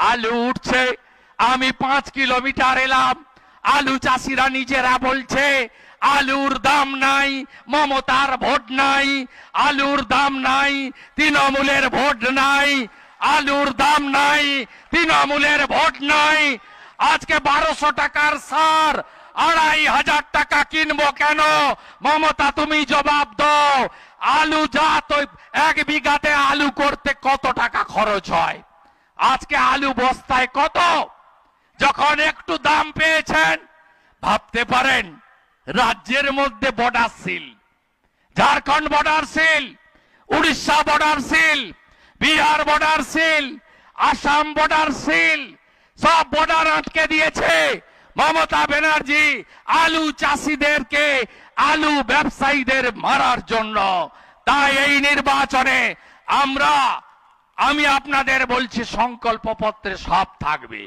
আলু উঠছে, আমি 5 কিলোমিটার এলাম, আলু চাষিরা নিজেরা বলছে আলুর দাম নাই, মমতার ভোট নাই, আলুর দাম নাই, তৃণমূলের ভোট নাই, আলুর দাম নাই, তৃণমূলের ভোট নাই। আজকে 1200 টাকার সার 2500 টাকা কিনবো কেন? মমতা তুমি জবাব দাও। আলু জাত 1 বিঘাতে আলু করতে কত টাকা খরচ হয়? আজকে আলু বস্তায় কত? যখন একটু দাম পেয়েছেন, ভাবতে পারেন রাজ্যের মধ্যে border seal, Jharkhand border seal, Orissa border seal, Bihar border seal, Assam border seal, সব বর্ডার আটকে দিয়েছে মমতা ব্যানার্জি আলু চাষিদেরকে, আলু ব্যবসায়ীদের মারার জন্য। তাই এই নির্বাচনে আমি আপনাদের বলছি, সংকল্পপত্রে সব থাকবে।